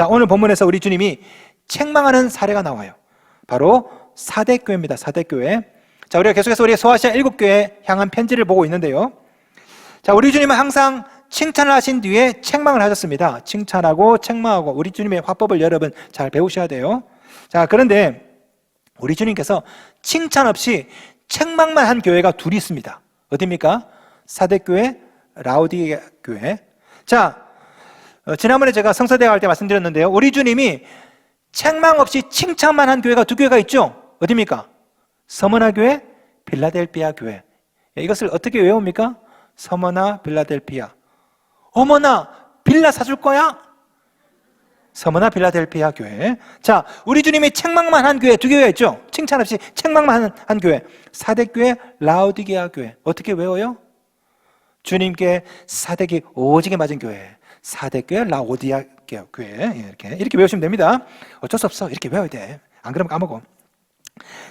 자, 오늘 본문에서 우리 주님이 책망하는 사례가 나와요. 바로 사대교회입니다. 사대교회. 자, 우리가 계속해서 우리 소아시아 7교회에 향한 편지를 보고 있는데요. 자, 우리 주님은 항상 칭찬을 하신 뒤에 책망을 하셨습니다. 칭찬하고 책망하고, 우리 주님의 화법을 여러분 잘 배우셔야 돼요. 자, 그런데 우리 주님께서 칭찬 없이 책망만 한 교회가 둘이 있습니다. 어디입니까? 사대교회, 라오디게아 교회. 자, 지난번에 제가 성서대회 할 때 말씀드렸는데요. 우리 주님이 책망 없이 칭찬만 한 교회가 두 교회가 있죠. 어디입니까? 서머나 교회, 빌라델피아 교회. 이것을 어떻게 외웁니까? 서머나 빌라델피아. 어머나, 빌라 사줄 거야? 서머나 빌라델피아 교회. 자, 우리 주님이 책망만 한 교회 두 교회가 있죠. 칭찬 없이 책망만 한 교회. 사대교회, 라오디게아 교회. 어떻게 외워요? 주님께 사대기 오지게 맞은 교회. 사대교회, 라오디게아 교회. 이렇게 외우시면 됩니다. 어쩔 수 없어. 이렇게 외워야 돼. 안 그러면 까먹어.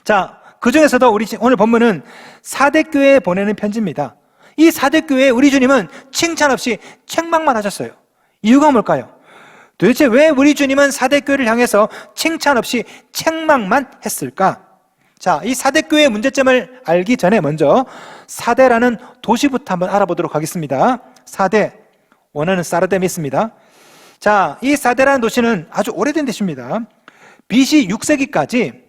자, 그 중에서도 우리 오늘 본문은 사대교회에 보내는 편지입니다. 이 사대교회에 우리 주님은 칭찬 없이 책망만 하셨어요. 이유가 뭘까요? 도대체 왜 우리 주님은 사대교회를 향해서 칭찬 없이 책망만 했을까? 자, 이 사대교회의 문제점을 알기 전에 먼저 사대라는 도시부터 한번 알아보도록 하겠습니다. 사대, 원어는 사르데미스입니다. 자, 이 사대라는 도시는 아주 오래된 도시입니다. BC 6세기까지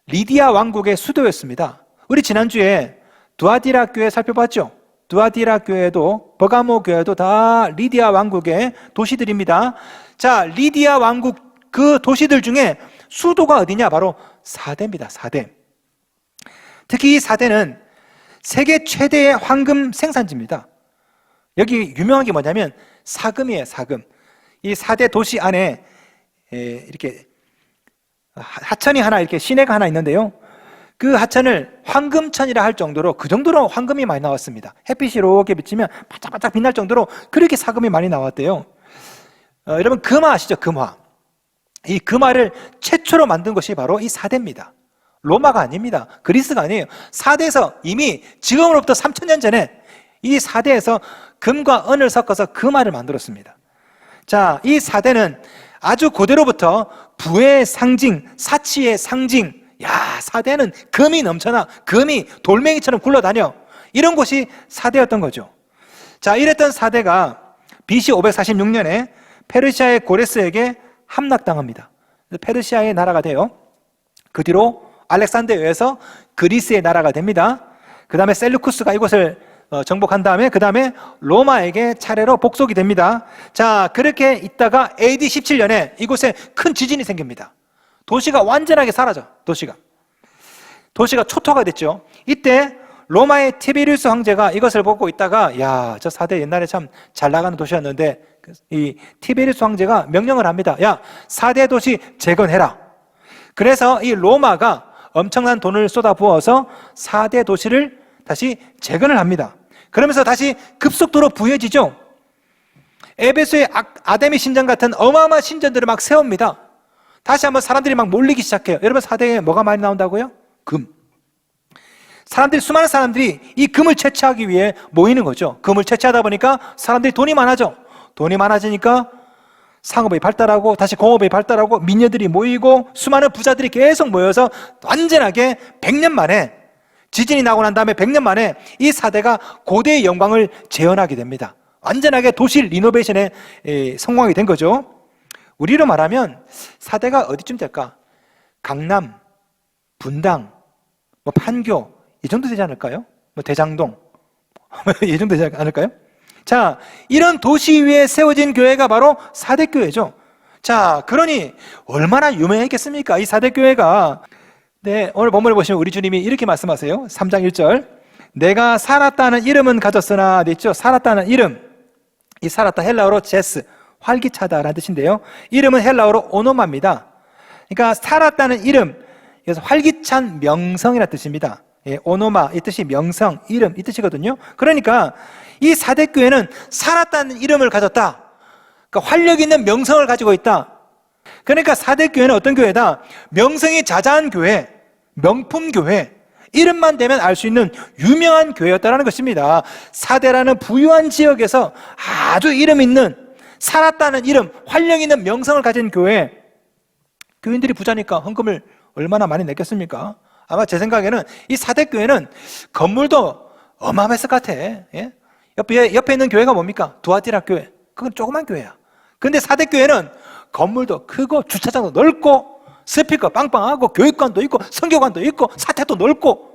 리디아 왕국의 수도였습니다. 우리 지난주에 두아디라 교회 살펴봤죠? 두아디라 교회도 버가모 교회도 다 리디아 왕국의 도시들입니다. 자, 리디아 왕국 그 도시들 중에 수도가 어디냐? 바로 사대입니다. 사대. 특히 이 사대는 세계 최대의 황금 생산지입니다. 여기 유명한 게 뭐냐면 사금이에요. 사금. 이 사대 도시 안에 이렇게 하천이 하나, 이렇게 시내가 하나 있는데요. 그 하천을 황금천이라 할 정도로, 그 정도로 황금이 많이 나왔습니다. 햇빛이 이렇게 비치면 바짝바짝 빛날 정도로 그렇게 사금이 많이 나왔대요. 여러분, 금화 아시죠? 금화. 이 금화를 최초로 만든 것이 바로 이 사대입니다. 로마가 아닙니다. 그리스가 아니에요. 사대에서 이미 지금으로부터 3000년 전에 이 사대에서 금과 은을 섞어서 금화를 만들었습니다. 자, 이 사대는 아주 고대로부터 부의 상징, 사치의 상징, 야, 사대는 금이 넘쳐나, 금이 돌멩이처럼 굴러다녀, 이런 곳이 사대였던 거죠. 자, 이랬던 사대가 BC 546년에 페르시아의 고레스에게 함락당합니다. 페르시아의 나라가 돼요. 그 뒤로 알렉산더에 의해서 그리스의 나라가 됩니다. 그 다음에 셀루쿠스가 이곳을 정복한 다음에 그 다음에 로마에게 차례로 복속이 됩니다. 자, 그렇게 있다가 AD 17년에 이곳에 큰 지진이 생깁니다. 도시가 완전하게 사라져. 도시가 초토화가 됐죠. 이때 로마의 티베리우스 황제가 이것을 보고 있다가, 야, 저 사대 옛날에 참 잘 나가는 도시였는데, 이 티베리우스 황제가 명령을 합니다. 야, 사대 도시 재건해라. 그래서 이 로마가 엄청난 돈을 쏟아부어서 사대 도시를 다시 재건을 합니다. 그러면서 다시 급속도로 부해지죠. 에베소의 아데미 신전 같은 어마어마한 신전들을 막 세웁니다. 다시 한번 사람들이 막 몰리기 시작해요. 여러분, 사대에 뭐가 많이 나온다고요? 금. 수많은 사람들이 이 금을 채취하기 위해 모이는 거죠. 금을 채취하다 보니까 사람들이 돈이 많아져. 돈이 많아지니까 상업이 발달하고 다시 공업이 발달하고 민녀들이 모이고 수많은 부자들이 계속 모여서 완전하게 100년 만에, 지진이 나고 난 다음에 100년 만에 이 사대가 고대의 영광을 재현하게 됩니다. 완전하게 도시 리노베이션에 성공하게 된 거죠. 우리로 말하면 사대가 어디쯤 될까? 강남, 분당, 판교, 이 정도 되지 않을까요? 대장동, 이 정도 되지 않을까요? 자, 이런 도시 위에 세워진 교회가 바로 사대교회죠. 자, 그러니 얼마나 유명했겠습니까? 이 사대교회가. 네, 오늘 본문을 보시면 우리 주님이 이렇게 말씀하세요. 3장 1절. 내가 살았다는 이름은 가졌으나, 됐죠? 살았다는 이름. 이 살았다, 헬라어로 제스, 활기차다라는 뜻인데요. 이름은 헬라어로 오노마입니다. 그러니까 살았다는 이름, 그래서 활기찬 명성이라는 뜻입니다. 예, 오노마, 이 뜻이 명성, 이름, 이 뜻이거든요. 그러니까 이 사대교회는 살았다는 이름을 가졌다. 그러니까 활력 있는 명성을 가지고 있다. 그러니까 사대교회는 어떤 교회다? 명성이 자자한 교회, 명품 교회, 이름만 대면 알 수 있는 유명한 교회였다는 것입니다. 사대라는 부유한 지역에서 아주 이름 있는 살았다는 이름, 활력 있는 명성을 가진 교회, 교인들이 부자니까 헌금을 얼마나 많이 냈겠습니까? 아마 제 생각에는 이 사대교회는 건물도 어마어마했을 것 같아. 예? 옆에 있는 교회가 뭡니까? 두아티라 교회. 그건 조그만 교회야. 근데 사대교회는 건물도 크고 주차장도 넓고 스피커 빵빵하고 교육관도 있고 성교관도 있고 사택도 넓고,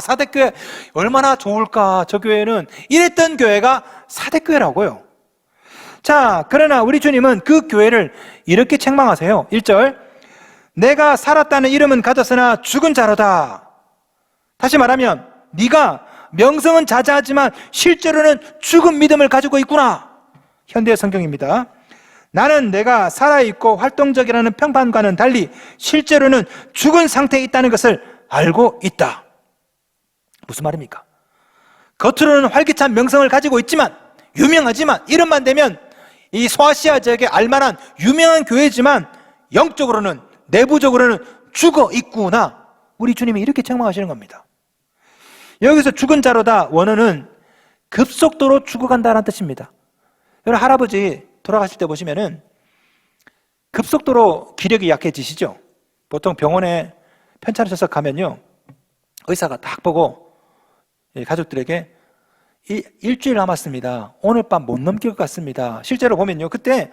사대교회 얼마나 좋을까. 저 교회는 이랬던 교회가 사대교회라고요. 자, 그러나 우리 주님은 그 교회를 이렇게 책망하세요. 1절, 내가 살았다는 이름은 가졌으나 죽은 자로다. 다시 말하면 네가 명성은 자자하지만 실제로는 죽은 믿음을 가지고 있구나. 현대 성경입니다. 나는 내가 살아있고 활동적이라는 평판과는 달리 실제로는 죽은 상태에 있다는 것을 알고 있다. 무슨 말입니까? 겉으로는 활기찬 명성을 가지고 있지만, 유명하지만, 이름만 되면 이 소아시아 지역에 알만한 유명한 교회지만 영적으로는, 내부적으로는 죽어 있구나. 우리 주님이 이렇게 책망하시는 겁니다. 여기서 죽은 자로다, 원어는 급속도로 죽어간다는 뜻입니다. 여러분, 할아버지 돌아가실 때 보시면은 급속도로 기력이 약해지시죠. 보통 병원에 편찮으셔서 가면요, 의사가 딱 보고 가족들에게 일주일 남았습니다. 오늘 밤 못 넘길 것 같습니다. 실제로 보면요, 그때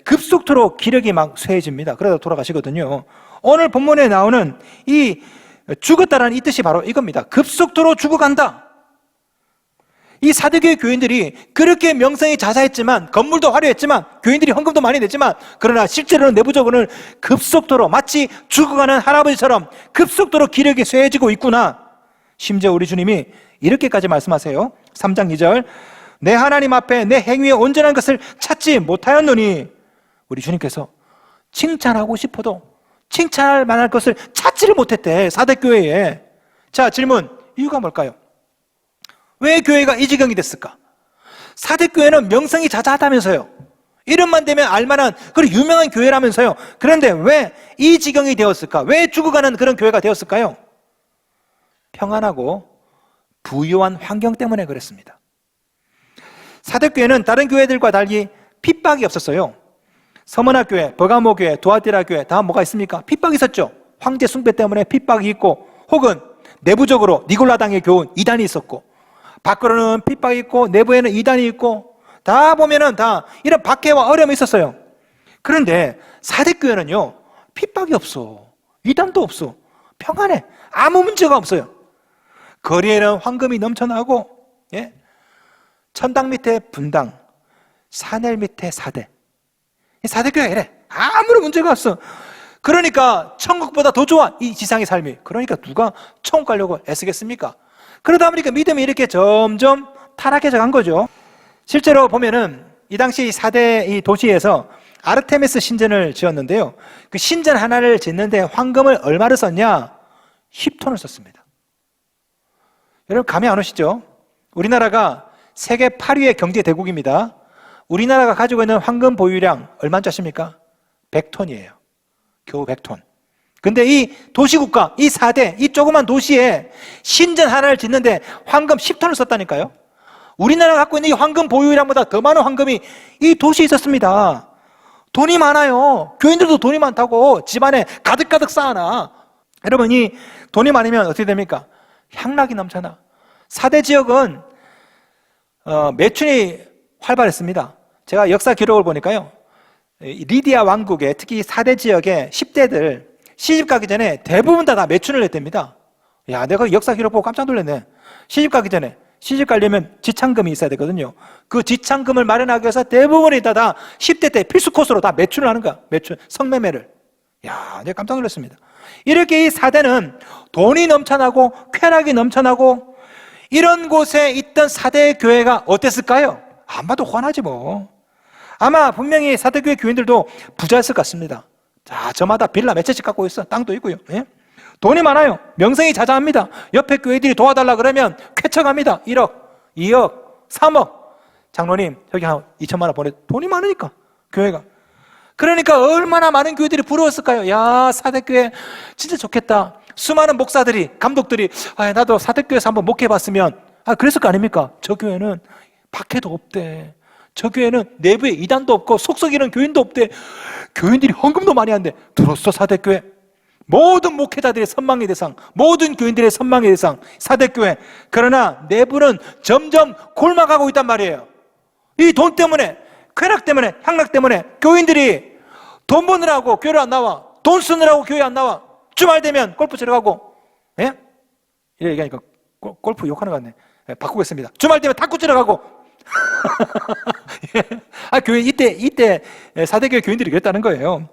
급속도로 기력이 막 쇠해집니다. 그러다 돌아가시거든요. 오늘 본문에 나오는 이 죽었다라는 이 뜻이 바로 이겁니다. 급속도로 죽어간다. 이 사대교회 교인들이 그렇게 명성이 자자했지만, 건물도 화려했지만, 교인들이 헌금도 많이 냈지만, 그러나 실제로는 내부적으로는 급속도로, 마치 죽어가는 할아버지처럼 급속도로 기력이 쇠해지고 있구나. 심지어 우리 주님이 이렇게까지 말씀하세요. 3장 2절, 내 하나님 앞에 내 행위의 온전한 것을 찾지 못하였노니. 우리 주님께서 칭찬하고 싶어도 칭찬할 만한 것을 찾지를 못했대, 사대교회에. 자, 질문, 이유가 뭘까요? 왜 교회가 이 지경이 됐을까? 사대교회는 명성이 자자하다면서요. 이름만 되면 알만한 그런 유명한 교회라면서요. 그런데 왜 이 지경이 되었을까? 왜 죽어가는 그런 교회가 되었을까요? 평안하고 부유한 환경 때문에 그랬습니다. 사대교회는 다른 교회들과 달리 핍박이 없었어요. 서머나 교회, 버가모 교회, 두아티라 교회, 다 뭐가 있습니까? 핍박이 있었죠. 황제 숭배 때문에 핍박이 있고, 혹은 내부적으로 니골라당의 교훈, 이단이 있었고, 밖으로는 핍박이 있고 내부에는 이단이 있고, 다 보면은 다 이런 박해와 어려움이 있었어요. 그런데 사대교회는요, 핍박이 없어, 이단도 없어, 평안해, 아무 문제가 없어요. 거리에는 황금이 넘쳐나고, 예? 천당 밑에 분당, 사내 밑에 사대. 사대교회가 이래, 아무런 문제가 없어. 그러니까 천국보다 더 좋아, 이 지상의 삶이. 그러니까 누가 천국 가려고 애쓰겠습니까? 그러다 보니까 믿음이 이렇게 점점 타락해져 간 거죠. 실제로 보면은 이 당시 4대 이 도시에서 아르테미스 신전을 지었는데요, 그 신전 하나를 짓는데 황금을 얼마를 썼냐? 10톤을 썼습니다. 여러분, 감이 안 오시죠? 우리나라가 세계 8위의 경제 대국입니다. 우리나라가 가지고 있는 황금 보유량 얼마인 줄 아십니까? 100톤이에요. 겨우 100톤. 근데 이 도시국가, 이 4대, 이 조그만 도시에 신전 하나를 짓는데 황금 10톤을 썼다니까요. 우리나라가 갖고 있는 이 황금 보유량보다 더 많은 황금이 이 도시에 있었습니다. 돈이 많아요. 교인들도 돈이 많다고 집안에 가득가득 쌓아놔. 여러분, 이 돈이 많으면 어떻게 됩니까? 향락이 넘쳐나. 4대 지역은 매춘이 활발했습니다. 제가 역사 기록을 보니까요, 리디아 왕국의 특히 4대 지역의 10대들 시집 가기 전에 대부분 다 매춘을 했답니다. 야, 내가 역사 기록 보고 깜짝 놀랐네. 시집 가기 전에, 시집 가려면 지창금이 있어야 되거든요. 그 지창금을 마련하기 위해서 대부분이 다 10대 때 필수 코스로 다 매춘을 하는 거야. 매춘, 성매매를. 야, 내가 깜짝 놀랐습니다. 이렇게 이 4대는 돈이 넘쳐나고 쾌락이 넘쳐나고, 이런 곳에 있던 4대 교회가 어땠을까요? 안 봐도 훤하지 뭐. 아마 분명히 4대 교회 교인들도 부자였을 것 같습니다. 자, 저마다 빌라 몇 채씩 갖고 있어. 땅도 있고요. 예? 돈이 많아요. 명성이 자자합니다. 옆에 교회들이 도와달라 그러면 쾌척합니다. 1억, 2억, 3억. 장로님, 여기 한 2천만 원 보내. 돈이 많으니까, 교회가. 그러니까 얼마나 많은 교회들이 부러웠을까요? 야, 4대 교회 진짜 좋겠다. 수많은 목사들이, 감독들이, 나도 4대 교회에서 한번 목회해봤으면, 그랬을 거 아닙니까? 저 교회는 박해도 없대. 저 교회는 내부에 이단도 없고 속썩이는 교인도 없대. 교인들이 헌금도 많이 한대. 들었어? 사대교회 모든 목회자들의 선망의 대상, 모든 교인들의 선망의 대상 사대교회. 그러나 내부는 점점 골마가고 있단 말이에요. 이 돈 때문에, 쾌락 때문에, 향락 때문에 교인들이 돈 버느라고 교회를 안 나와. 돈 쓰느라고 교회 안 나와. 주말 되면 골프 치러 가고. 예? 이래 얘기하니까 골프 욕하는 것 같네. 예, 바꾸겠습니다. 주말 되면 탁구 치러 가고. 아, 교회 이때 사대교회 교인들이 그랬다는 거예요.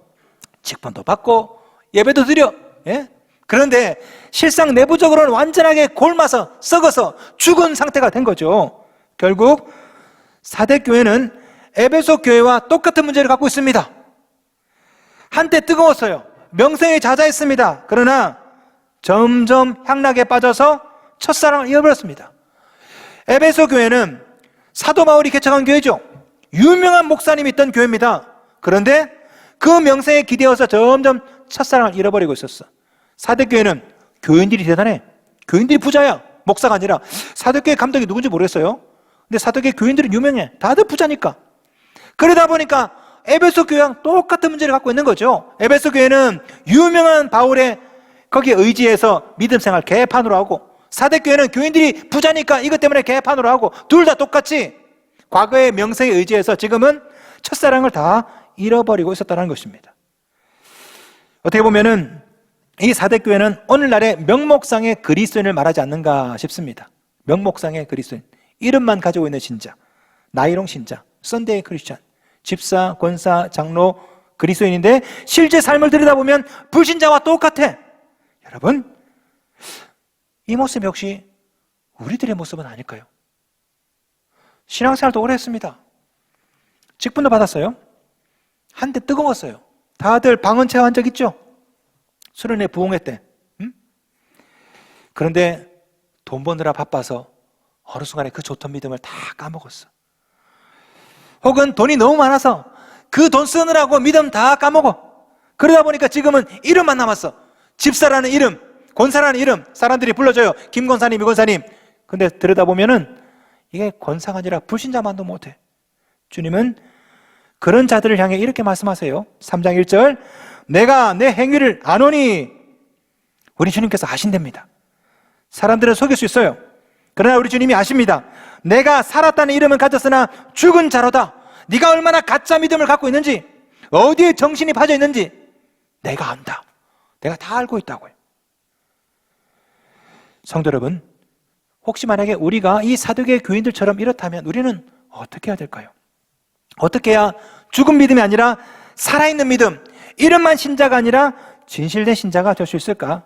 직분도 받고 예배도 드려. 예? 그런데 실상 내부적으로는 완전하게 골마서 썩어서 죽은 상태가 된 거죠. 결국 사대교회는 에베소 교회와 똑같은 문제를 갖고 있습니다. 한때 뜨거웠어요. 명성에 자자했습니다. 그러나 점점 향락에 빠져서 첫사랑을 잃어버렸습니다. 에베소 교회는 사도 바울이 개척한 교회죠. 유명한 목사님이 있던 교회입니다. 그런데 그 명성에 기대어서 점점 첫사랑을 잃어버리고 있었어. 사대교회는 교인들이 대단해. 교인들이 부자야. 목사가 아니라. 사대교회 감독이 누군지 모르겠어요. 근데 사대교회 교인들은 유명해. 다들 부자니까. 그러다 보니까 에베소 교회랑 똑같은 문제를 갖고 있는 거죠. 에베소 교회는 유명한 바울의 거기에 의지해서 믿음 생활 개판으로 하고, 사대교회는 교인들이 부자니까 이것 때문에 개판으로 하고, 둘 다 똑같이 과거의 명성에 의지해서 지금은 첫사랑을 다 잃어버리고 있었다는 것입니다. 어떻게 보면은 이 사대교회는 오늘날의 명목상의 그리스도인을 말하지 않는가 싶습니다. 명목상의 그리스도인, 이름만 가지고 있는 신자, 나이롱 신자, 썬데이 크리스찬, 집사, 권사, 장로, 그리스도인인데 실제 삶을 들여다보면 불신자와 똑같아. 여러분, 이 모습 역시 우리들의 모습은 아닐까요? 신앙생활도 오래 했습니다. 직분도 받았어요. 한때 뜨거웠어요. 다들 방언 체험한 적 있죠? 수련회 부흥회 때. 그런데 돈 버느라 바빠서 어느 순간에 그 좋던 믿음을 다 까먹었어. 혹은 돈이 너무 많아서 그 돈 쓰느라고 믿음 다 까먹어. 그러다 보니까 지금은 이름만 남았어. 집사라는 이름, 권사라는 이름 사람들이 불러줘요. 김 권사님, 이 권사님. 근데 들여다보면은 이게 권사가 아니라 불신자만도 못해. 주님은 그런 자들을 향해 이렇게 말씀하세요. 3장 1절, 내가 내 행위를 아노니. 우리 주님께서 아신답니다. 사람들은 속일 수 있어요. 그러나 우리 주님이 아십니다. 내가 살았다는 이름은 가졌으나 죽은 자로다. 네가 얼마나 가짜 믿음을 갖고 있는지, 어디에 정신이 빠져 있는지 내가 안다. 내가 다 알고 있다고요. 성도 여러분, 혹시 만약에 우리가 이 사두개 교인들처럼 이렇다면 우리는 어떻게 해야 될까요? 어떻게 해야 죽은 믿음이 아니라 살아있는 믿음, 이름만 신자가 아니라 진실된 신자가 될 수 있을까?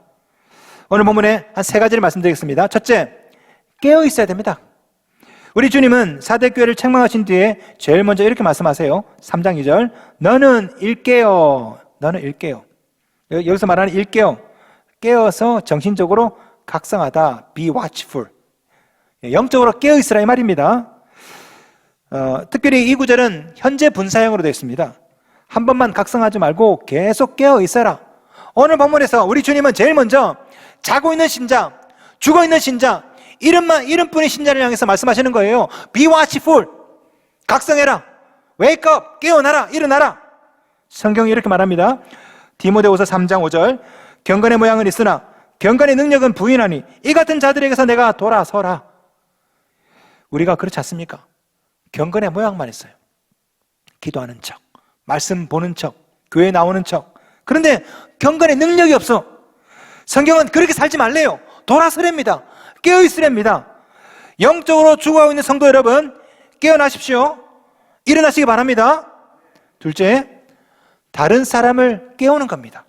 오늘 본문에 한 3가지를 말씀드리겠습니다. 첫째, 깨어 있어야 됩니다. 우리 주님은 사대교회를 책망하신 뒤에 제일 먼저 이렇게 말씀하세요. 3장 2절, 너는 일깨어. 너는 일깨어. 여기서 말하는 일깨어, 깨어서 정신적으로 각성하다. Be watchful. 영적으로 깨어 있으라 이 말입니다. 특별히 이 구절은 현재 분사형으로 되어 있습니다. 한 번만 각성하지 말고 계속 깨어 있어라. 오늘 본문에서 우리 주님은 제일 먼저 자고 있는 신자, 죽어 있는 신자, 이름뿐인 신자를 향해서 말씀하시는 거예요. Be watchful. 각성해라. Wake up. 깨어나라. 일어나라. 성경이 이렇게 말합니다. 디모데후서 3장 5절, 경건의 모양은 있으나 경건의 능력은 부인하니 이 같은 자들에게서 내가 돌아서라. 우리가 그렇지 않습니까? 경건의 모양만 있어요. 기도하는 척, 말씀 보는 척, 교회 나오는 척. 그런데 경건의 능력이 없어. 성경은 그렇게 살지 말래요. 돌아서랍니다. 깨어있으랍니다. 영적으로 죽어가고 있는 성도 여러분, 깨어나십시오. 일어나시기 바랍니다. 둘째, 다른 사람을 깨우는 겁니다.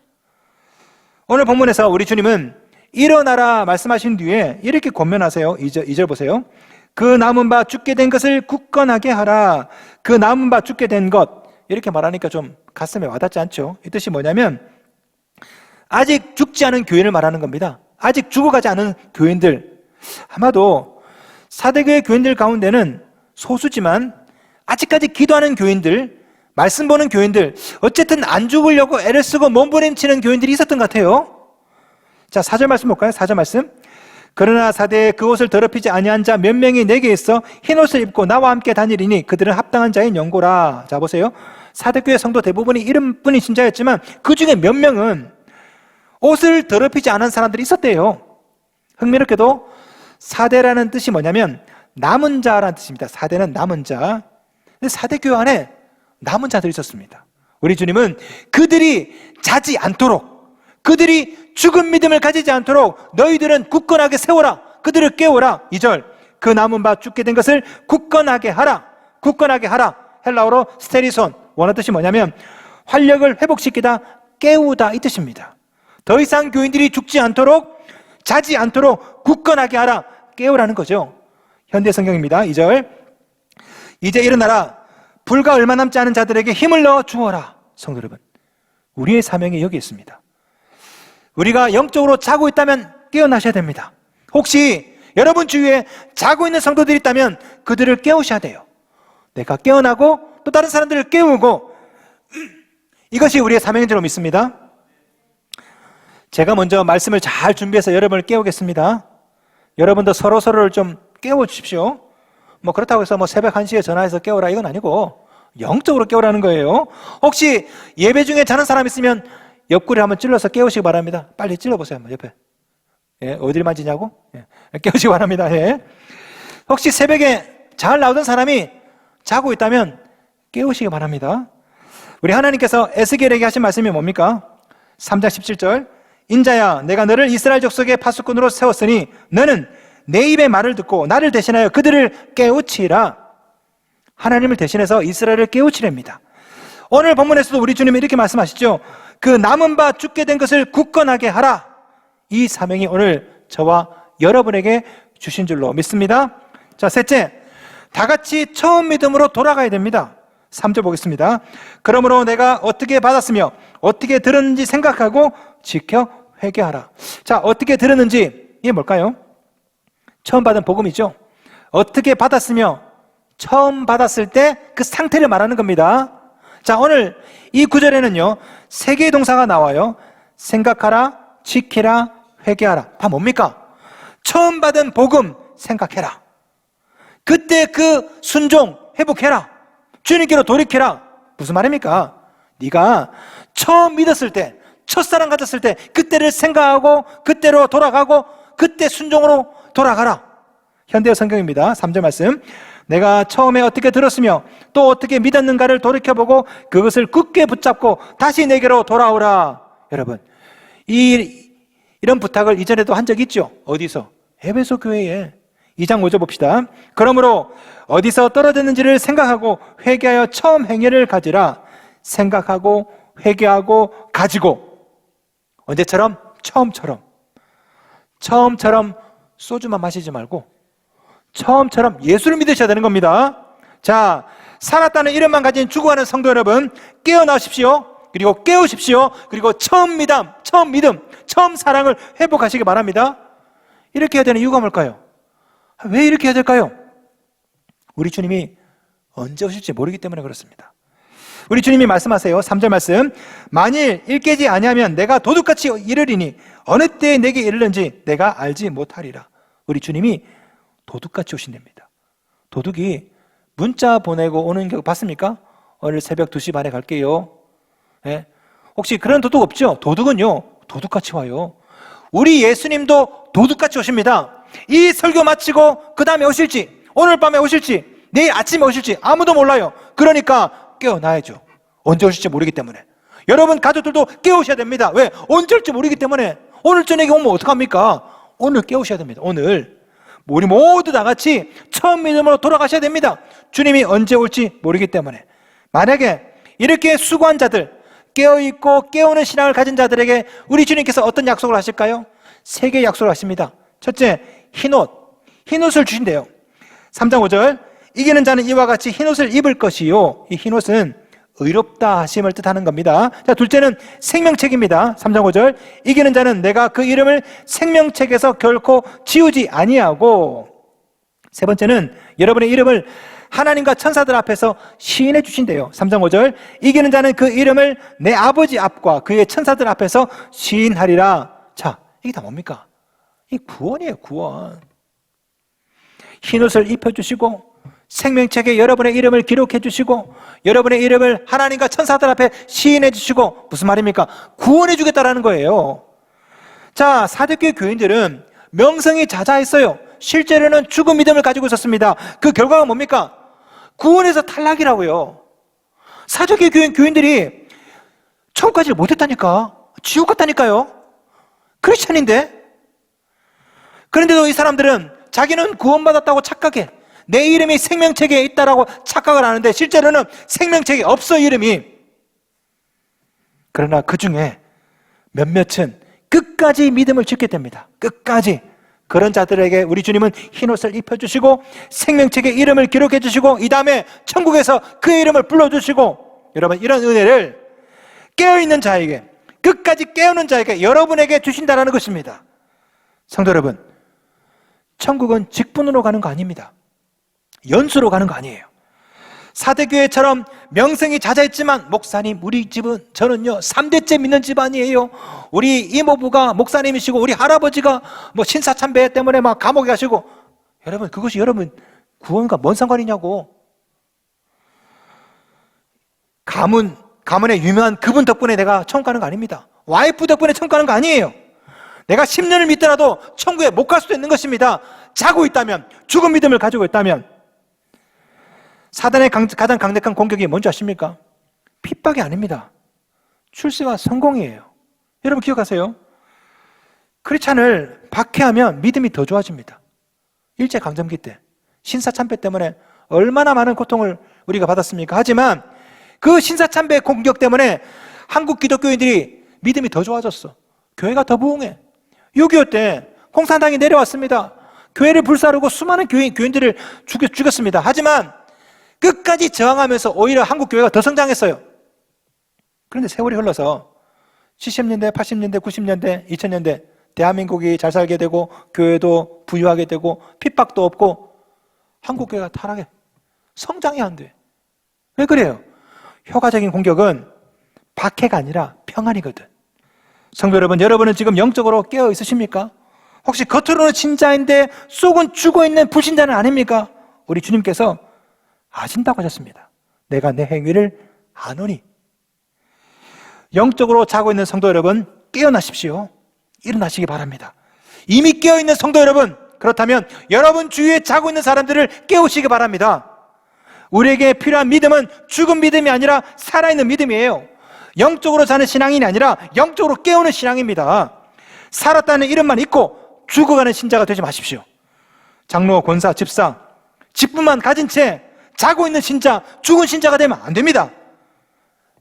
오늘 본문에서 우리 주님은 일어나라 말씀하신 뒤에 이렇게 권면하세요. 2절 보세요. 그 남은 바 죽게 된 것을 굳건하게 하라. 그 남은 바 죽게 된 것, 이렇게 말하니까 좀 가슴에 와닿지 않죠? 이 뜻이 뭐냐면 아직 죽지 않은 교인을 말하는 겁니다. 아직 죽어가지 않은 교인들, 아마도 사대교회 교인들 가운데는 소수지만 아직까지 기도하는 교인들, 말씀 보는 교인들, 어쨌든 안 죽으려고 애를 쓰고 몸부림치는 교인들이 있었던 것 같아요. 자, 4절 말씀 볼까요? 4절 말씀. 그러나 사대에 그 옷을 더럽히지 아니한 자 몇 명이 내게 있어 흰 옷을 입고 나와 함께 다니리니 그들은 합당한 자인 연고라. 자 보세요. 사대교회 성도 대부분이 이름뿐인 신자였지만 그 중에 몇 명은 옷을 더럽히지 않은 사람들이 있었대요. 흥미롭게도 사대라는 뜻이 뭐냐면 남은 자라는 뜻입니다. 사대는 남은 자. 근데 사대교회 안에 남은 자들이 있었습니다. 우리 주님은 그들이 자지 않도록, 그들이 죽은 믿음을 가지지 않도록 너희들은 굳건하게 세워라. 그들을 깨워라. 2절, 그 남은 바 죽게 된 것을 굳건하게 하라. 굳건하게 하라. 헬라어로 스테리손, 원어 뜻이 뭐냐면 활력을 회복시키다, 깨우다 이 뜻입니다. 더 이상 교인들이 죽지 않도록, 자지 않도록 굳건하게 하라, 깨우라는 거죠. 현대 성경입니다. 2절, 이제 일어나라. 불과 얼마 남지 않은 자들에게 힘을 넣어 주어라. 성도 여러분, 우리의 사명이 여기 있습니다. 우리가 영적으로 자고 있다면 깨어나셔야 됩니다. 혹시 여러분 주위에 자고 있는 성도들이 있다면 그들을 깨우셔야 돼요. 내가 깨어나고 또 다른 사람들을 깨우고, 이것이 우리의 사명인 줄 믿습니다. 제가 먼저 말씀을 잘 준비해서 여러분을 깨우겠습니다. 여러분도 서로를 좀 깨워주십시오. 뭐 그렇다고 해서 뭐 새벽 1시에 전화해서 깨워라 이건 아니고 영적으로 깨우라는 거예요. 혹시 예배 중에 자는 사람 있으면 옆구리 한번 찔러서 깨우시기 바랍니다. 빨리 찔러보세요. 한번 옆에. 예, 어딜 만지냐고? 예, 깨우시기 바랍니다. 예. 혹시 새벽에 잘 나오던 사람이 자고 있다면 깨우시기 바랍니다. 우리 하나님께서 에스겔에게 하신 말씀이 뭡니까? 3장 17절, 인자야 내가 너를 이스라엘 족속의 파수꾼으로 세웠으니 너는 내 입의 말을 듣고 나를 대신하여 그들을 깨우치라. 하나님을 대신해서 이스라엘을 깨우치랍니다. 오늘 본문에서도 우리 주님이 이렇게 말씀하시죠. 그 남은 바 죽게 된 것을 굳건하게 하라. 이 사명이 오늘 저와 여러분에게 주신 줄로 믿습니다. 자, 셋째, 다 같이 처음 믿음으로 돌아가야 됩니다. 3절 보겠습니다. 그러므로 내가 어떻게 받았으며 어떻게 들었는지 생각하고 지켜 회개하라. 자, 어떻게 들었는지 이게 뭘까요? 처음 받은 복음이죠. 어떻게 받았으며 처음 받았을 때 그 상태를 말하는 겁니다. 자, 오늘 이 구절에는요 3개의 동사가 나와요. 생각하라, 지키라, 회개하라. 다 뭡니까? 처음 받은 복음 생각해라. 그때 그 순종 회복해라. 주님께로 돌이켜라. 무슨 말입니까? 네가 처음 믿었을 때, 첫사랑 가졌을 때 그때를 생각하고 그때로 돌아가고 그때 순종으로 돌아가라. 현대어 성경입니다. 3절 말씀, 내가 처음에 어떻게 들었으며 또 어떻게 믿었는가를 돌이켜보고 그것을 굳게 붙잡고 다시 내게로 돌아오라. 여러분, 이런 부탁을 이전에도 한 적 있죠? 어디서? 에베소 교회에. 2장 5절 봅시다. 그러므로 어디서 떨어졌는지를 생각하고 회개하여 처음 행위를 가지라. 생각하고 회개하고 가지고. 언제처럼? 처음처럼 소주만 마시지 말고 처음처럼 예수를 믿으셔야 되는 겁니다. 자, 살았다는 이름만 가진 죽어가는 성도 여러분, 깨어나십시오. 그리고 깨우십시오. 그리고 처음 믿음, 처음 사랑을 회복하시기 바랍니다. 이렇게 해야 되는 이유가 뭘까요? 왜 이렇게 해야 될까요? 우리 주님이 언제 오실지 모르기 때문에 그렇습니다. 우리 주님이 말씀하세요. 3절 말씀, 만일 일깨지 아니하면 내가 도둑같이 이르리니 어느 때에 내게 이르는지 내가 알지 못하리라. 우리 주님이 도둑같이 오신답니다. 도둑이 문자 보내고 오는 거 봤습니까? 오늘 새벽 2시 반에 갈게요. 네? 혹시 그런 도둑 없죠? 도둑은요 도둑같이 와요. 우리 예수님도 도둑같이 오십니다. 이 설교 마치고 그 다음에 오실지, 오늘 밤에 오실지, 내일 아침에 오실지 아무도 몰라요. 그러니까 깨어나야죠. 언제 오실지 모르기 때문에. 여러분 가족들도 깨우셔야 됩니다. 왜? 언제 올지 모르기 때문에. 오늘 저녁에 오면 어떡합니까? 오늘 깨우셔야 됩니다. 오늘 우리 모두 다 같이 처음 믿음으로 돌아가셔야 됩니다. 주님이 언제 올지 모르기 때문에. 만약에 이렇게 수고한 자들, 깨어있고 깨우는 신앙을 가진 자들에게 우리 주님께서 어떤 약속을 하실까요? 3개의 약속을 하십니다. 첫째, 흰옷을 주신대요. 3장 5절, 이기는 자는 이와 같이 흰옷을 입을 것이요. 이 흰옷은 의롭다 하심을 뜻하는 겁니다. 자, 둘째는 생명책입니다. 3장 5절, 이기는 자는 내가 그 이름을 생명책에서 결코 지우지 아니하고. 세 번째는 여러분의 이름을 하나님과 천사들 앞에서 시인해 주신대요. 3장 5절, 이기는 자는 그 이름을 내 아버지 앞과 그의 천사들 앞에서 시인하리라. 자, 이게 다 뭡니까? 이 구원이에요, 구원. 흰옷을 입혀주시고 생명책에 여러분의 이름을 기록해 주시고 여러분의 이름을 하나님과 천사들 앞에 시인해 주시고, 무슨 말입니까? 구원해 주겠다라는 거예요. 자, 사대교회 교인들은 명성이 자자했어요. 실제로는 죽은 믿음을 가지고 있었습니다. 그 결과가 뭡니까? 구원에서 탈락이라고요. 사대교회 교인들이 천국 가지 못했다니까. 지옥 갔다니까요. 크리스천인데. 그런데도 이 사람들은 자기는 구원받았다고 착각해. 내 이름이 생명책에 있다라고 착각을 하는데 실제로는 생명책에 없어, 이름이. 그러나 그 중에 몇몇은 끝까지 믿음을 짓게 됩니다. 끝까지. 그런 자들에게 우리 주님은 흰옷을 입혀주시고 생명책에 이름을 기록해 주시고 이 다음에 천국에서 그의 이름을 불러주시고, 여러분, 이런 은혜를 깨어있는 자에게, 끝까지 깨우는 자에게, 여러분에게 주신다는 것입니다. 성도 여러분, 천국은 직분으로 가는 거 아닙니다. 연수로 가는 거 아니에요. 사대교회처럼 명성이 자자했지만, 목사님, 우리 집은, 저는요 3대째 믿는 집안이에요. 우리 이모부가 목사님이시고 우리 할아버지가 뭐 신사참배 때문에 막 감옥에 가시고. 여러분, 그것이 여러분 구원과 뭔 상관이냐고. 가문의 유명한 그분 덕분에 내가 천국 가는 거 아닙니다. 와이프 덕분에 천국 가는 거 아니에요. 내가 10년을 믿더라도 천국에 못 갈 수도 있는 것입니다. 자고 있다면, 죽은 믿음을 가지고 있다면. 사단의 가장 강력한 공격이 뭔지 아십니까? 핍박이 아닙니다. 출세와 성공이에요. 여러분 기억하세요? 크리스찬을 박해하면 믿음이 더 좋아집니다. 일제강점기 때 신사참배 때문에 얼마나 많은 고통을 우리가 받았습니까? 하지만 그 신사참배 공격 때문에 한국 기독교인들이 믿음이 더 좋아졌어. 교회가 더 부흥해. 6.25 때 공산당이 내려왔습니다. 교회를 불사르고 수많은 교인들을 죽였습니다. 하지만 끝까지 저항하면서 오히려 한국 교회가 더 성장했어요. 그런데 세월이 흘러서 70년대, 80년대, 90년대, 2000년대 대한민국이 잘 살게 되고 교회도 부유하게 되고 핍박도 없고 한국 교회가 타락해. 성장이 안 돼. 왜 그래요? 효과적인 공격은 박해가 아니라 평안이거든. 성도 여러분, 여러분은 지금 영적으로 깨어 있으십니까? 혹시 겉으로는 신자인데 속은 죽어있는 불신자는 아닙니까? 우리 주님께서 아신다고 하셨습니다. 내가 내 행위를 아노니. 영적으로 자고 있는 성도 여러분, 깨어나십시오. 일어나시기 바랍니다. 이미 깨어있는 성도 여러분, 그렇다면 여러분 주위에 자고 있는 사람들을 깨우시기 바랍니다. 우리에게 필요한 믿음은 죽은 믿음이 아니라 살아있는 믿음이에요. 영적으로 자는 신앙이 아니라 영적으로 깨우는 신앙입니다. 살았다는 이름만 있고 죽어가는 신자가 되지 마십시오. 장로, 권사, 집사, 직분만 가진 채 자고 있는 신자, 죽은 신자가 되면 안 됩니다.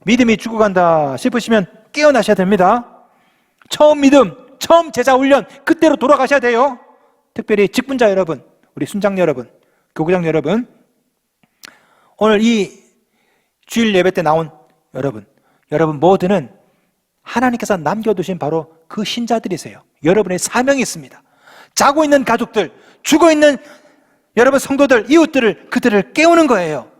믿음이 죽어간다 싶으시면 깨어나셔야 됩니다. 처음 믿음, 처음 제자 훈련, 그때로 돌아가셔야 돼요. 특별히 직분자 여러분, 우리 순장 여러분, 교구장 여러분, 오늘 이 주일 예배 때 나온 여러분 모두는 하나님께서 남겨두신 바로 그 신자들이세요. 여러분의 사명이 있습니다. 자고 있는 가족들, 죽어있는 여러분 성도들, 이웃들을, 그들을 깨우는 거예요.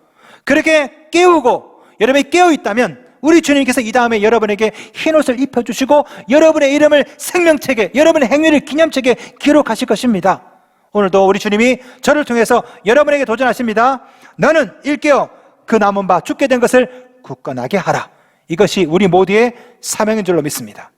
그렇게 깨우고 여러분이 깨어있다면 우리 주님께서 이 다음에 여러분에게 흰옷을 입혀주시고 여러분의 이름을 생명책에, 여러분의 행위를 기념책에 기록하실 것입니다. 오늘도 우리 주님이 저를 통해서 여러분에게 도전하십니다. 너는 일깨어 그 남은 바 죽게 된 것을 굳건하게 하라. 이것이 우리 모두의 사명인 줄로 믿습니다.